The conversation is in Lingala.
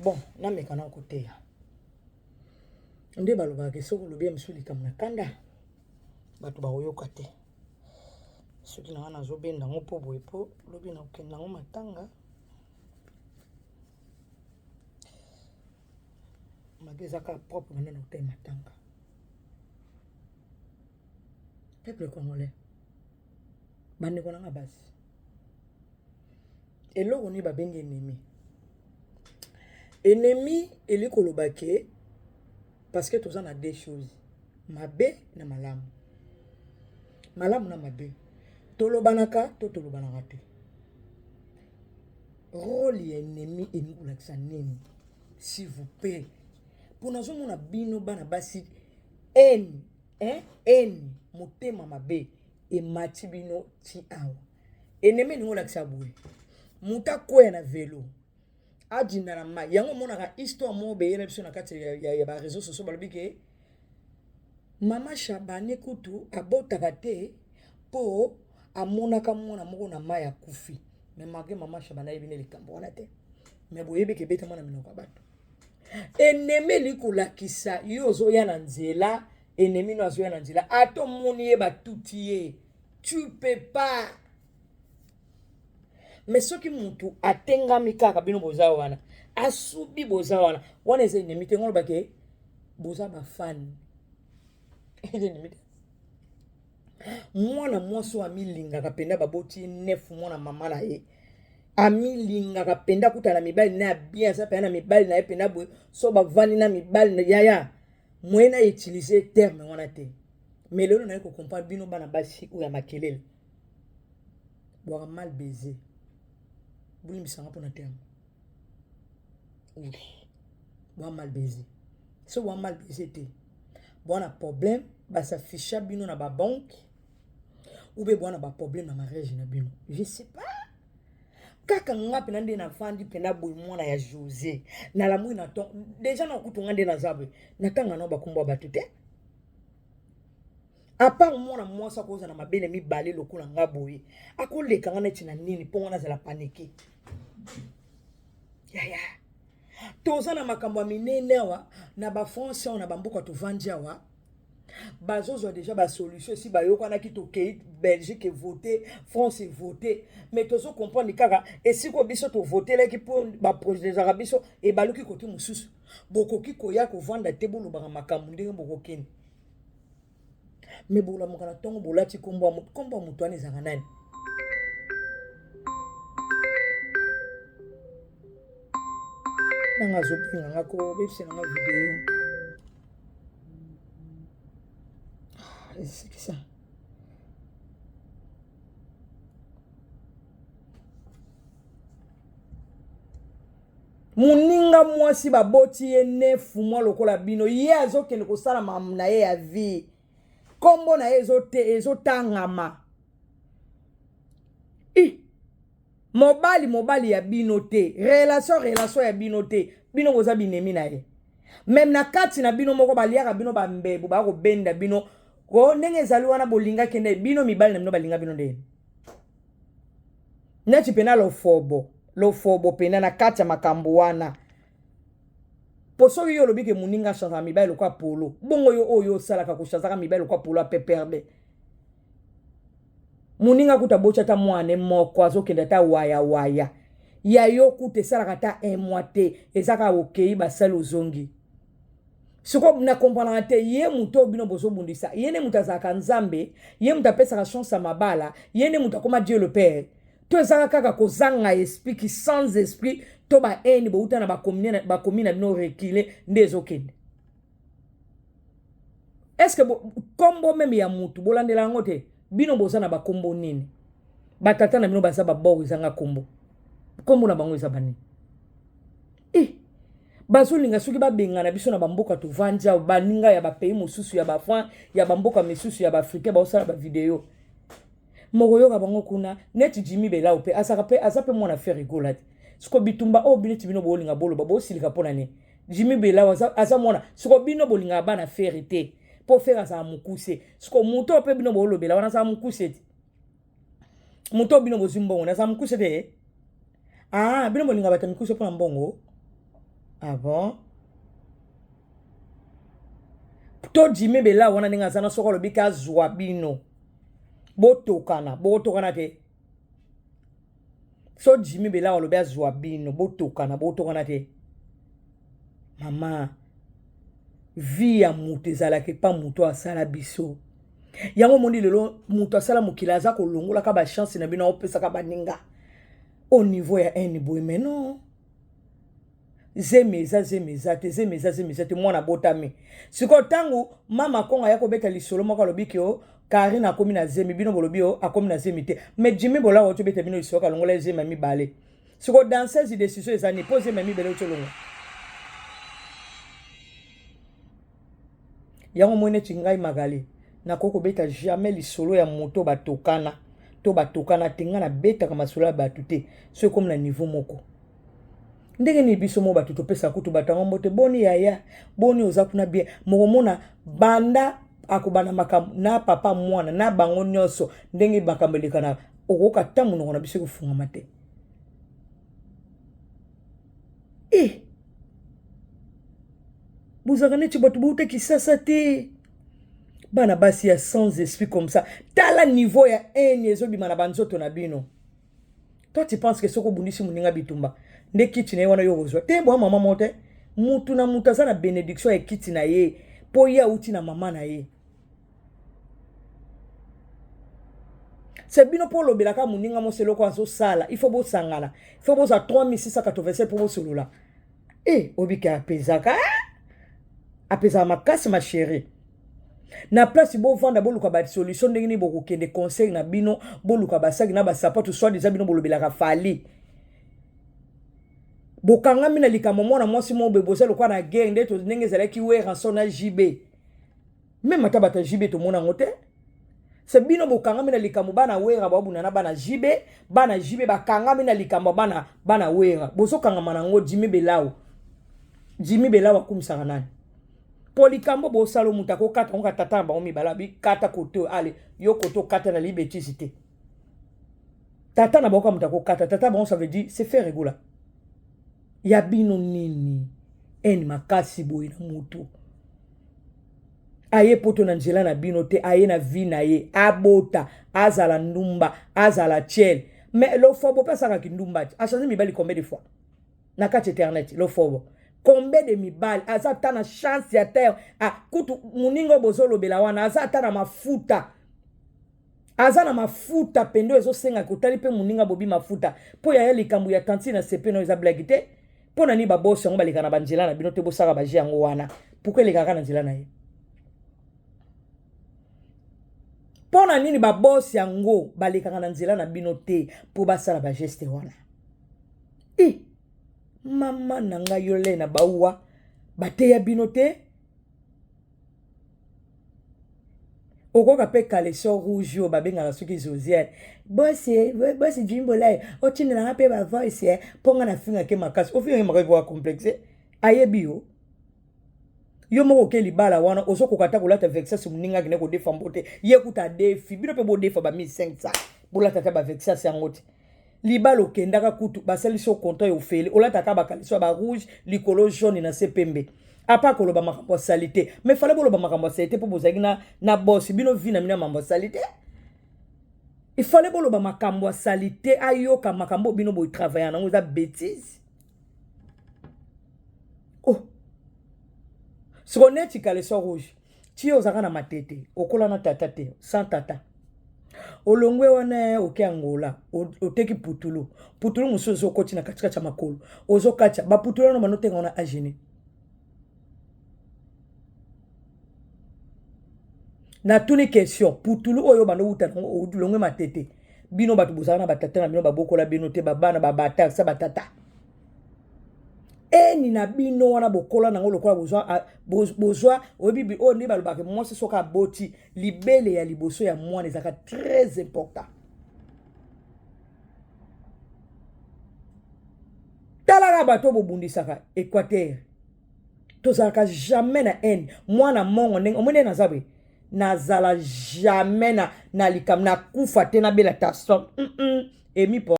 bon na mekana côté ya nde baloba ke soko lobi msuli kamna kanda bato ba oyoka te soki na wana zobenda ngo po boye po lobi na okenda ngo matanga mageza ka propre maintenant na matanga peuple congolais bande ko nga basi eloko ni babengi ennemi eli kolobake parce que tous en a deux choses mabe na malamu na mabe tolobanaka to tolobanaka te rôle ya ennemi enikolakisa nini s'il vous plaît pour nous on a bino bana basi en motema mabe e mati bino ti awa ennemi enikolakisa boye muta koya na velo adinda na mai yango monaka histoire mo beyela biso na kati ya ba réseaux sociaux balobike mama Shabani kutu abotaka te po amonaka mwana moko na mai akufi mais malgré mama Shabani ebine likambo wana te mais boyebe ke beta mwana minoko bato ennemi likolakisa yo ozoya na nzela ennemi no azoya na nzela ato moni ye batuti ye tu peux pas mais soki mutu atengami kaka bino boza wana asubi boza wana eza ennemi te ngolo bake boza ba fan ennemi te mwana mwaso amilingaka penda baboti nefu mwana mama na ye amilingaka penda kutana mibali na bien ça pena mibali na ye penda boye so bavani na mibali na yaya mwena utiliser terme wana te mais lelo na ko comprendre bino bana basi ou ya makelele boire mal baiser buli misanga pona terme boire mal baiser so boire mal baiser te bon problème ba s'afficher bino na ba banque ou be bon ba problème na mariage na bino je sais pas kaka ngapi na nde na fandi pena boy mwana ya José na la mwina to déjà na kutunga nde na zabe na tanga na ba kumbwa batute à part mwana mwasa koza na mabele mibale lokula ngaboye akoleka ngana tina nini pongo na zala paniquer ya toza na makambo minene wa na ba français na bamboka to vandiawa bazozo déjà ba solution si ba yokana ki to ke Belgique voter France voter mais tozo comprendre kaka et si ko biso to voter là ki pour ba projet des arabiso et baluki côté mususu bokoki koya ko vanda te bolo ba makambo ndenge bokokeni mais bola mokana tongo bolati kombo mutwane zanga nani nanga zopinga ngako bepse nanga video c'est ça muninga mwasi baboti ye nefu mwa lokola bino ye azokende kosala mamna ye ya vie kombo na ezotangama mobali ya bino te relation ya bino te bino boza binemi na ye même na kati na bino moko baliaka bino bambebu ba ko benda bino ko ndenge ezali wana bolinga kende bino mibali na bino balinga bino nde neti pena lofobo pena na kati ya makambo wana poso yo lobi ke muninga chanza mibali kwa polo bongo yo oyo salaka ko chanza mibali kwa polo apeperde muninga kutabocha ta mwane moko azokenda ta waya ya yo kute salaka ta un mois te ezaka okei basali ozongi siko na comprendre te ye muto bino bozo bundisa ye ne mutazaka nzambe ye mutapesa chance à mabala ye ne mutakoma Dieu le Père to ezaka kaka kozanga esprit qui sans esprit to ba eni bo utana ba komina no reculer ndezo kende est-ce que kombo même ya mutu bolandela ngote bino bozana ba kombo nini batata na bino baza ba bo izanga kombo na bango izabani bazolinga soki babengana biso na bamboka to vanja baninga ya ba pays mosusu ya ba France ya bamboka misusu ya ba africain ba osala ba video moko yoka bango kuna net Jimmy Bela ope asape mona faire rigolade siko bitumba o bineti bino bolinga bolo babo silika pona ne Jimmy Bela asa mona siko bino bolinga bana faire te pour faire ça mukuse siko muto ope bino bolo bela wana sa mukuse muto bino bozimbo na sa mukuse te bino bolinga bata mukuse pona mbongo Ah bon? To Jimmy bela wana ninga sana sokolo bika zwa bino. Botokana te. So Jimmy bela walo bia zwa bino. Botokana te. Mama, vie ya mutu ezalaki pa mutu asala biso. Yango mondi lelo mutu asala mokili aza kolongola ka ba chance na bino opesa ka baninga. Au niveau ya eni boy mais non. Zemeza te mwana botami. Siko tangu mama konga yako beta lisolo moko lobiki o Karina akomi na zemi bino bolobi o akomi na zemi te. Mais Jimmy bola o to beta bino lisolo ka longola zemi mi balé. Siko dans ces décisions ezani poser mi bele to longo. Yango mwene tingai magali na koko beta jamais lisolo ya moto batokana to batokana tinga na beta kama solo batu te so comme na niveau moko. Ndenge ni biso mo batu topesa kutu batango mbote boni yaya boni ozakuna bien mokomona banda akobana makambo na papa mwana na bango nyoso ndenge bakambelekana okoka tamu no na biso kufunga mate buzakane ti batu boute kisasa te bana basi ya sans esprit comme ça tala niveau ya eni ezobima na banzoto na bino. Toi tu penses que soko bundisi muninga bitumba nde kiti na ye wana yo kozwa te mbo mama mote mutu na mutu aza na benediction ya kiti na ye po ya uti na mama na ye. Se bino po lobelaka muninga mo seloko azo sala il faut bo sangana il faut bo za 3687 po bo solola obika apesa makasi ma chérie na place bo vanda bo luka ba solution ndenge ni boko kende conseil na bino bo luka ba saki na ba sapato soit déjà bino bo lobelaka fali bokanga mina likamo mwana mwasi mo bebosa lokwa na guerre nde to ndenge zalaki we rançon na JB même ata bata JB to mona ngote se bino bokanga mina likamo bana wera babuna na bana JB bakanga mina likamo bana wera boso kanga manango Jimmy Belao akumsaka nani polikambo bo salo mutako kata onka tata ba omi bala bi kata koto ale yo koto kata na libétisité tata na boka mutako kata tata bon ça veut dire c'est faire régular ya bino nini eni makasi boy na mutu aye poto na nzela na bino te aye na vie na ye abota azala ndumba azala tiel mais lo fobo pesa ka kindumba a changé mibali combien de fois na kati internet lo fobo combien de mibali azata na chance ya terre kutu muningo bozolo bela wana azata na mafuta azana mafuta pendo ezo senga kotali pe muninga bobi mafuta po ya likambu ya tanti na sepe no eza blague te po na ni ba boss yango balika na banjela na bino te bosaka ba yango wana pourquoi les kaka na nzela na ye po na nini ba boss yango balika na nzela na bino te po basala ba geste wana mama nanga yole na bawa bate ya bino te okoka pe caleçon rouge yo babenga la suki Josiane boss Jimbo lai otine na pe ba voice ponga na finga ke makasi ofinga makasi kwa complexe ayebi yo moko ke libala wana ozoko kata kolata vexation muninga kine ko defa mbote ye kuta defi bino pe bo defa ba 1500 bolata ta ba vexation yangote libala okendaka kutu basali so content yo fele olata ta ba caleçon ba rouge likolo jaune na sepembe apa koloba makambo salité mais fallait boloba makambo salité pour bozaki na boss bino vina mina makambo salité il fallait boloba makambo salité ayoka makambo bino boy travailler na ngoza bêtise si on est caleçon rouge ti ozaka na matete okola na tata te sans tata olongwe wana oke angola oteki putulu musozo okoti na katika cha makolo ozokacha ba putulu na manotenga na agene na tuni question putulu oyo bando uta longwe matete bino batu bozana na batata na bino babokola bino te babana babata sa batata eni na bino wana bokola nango lokola bozwa obibi o ni balobaka mwasi soka boti libele ya liboso ya mwana ezaka très important talaka bato bobundisaka Équateur tozalaka jamais na eni mwana mongo ndenge omwene nazabe nazala jamais na likam na kufa te na bela tason emi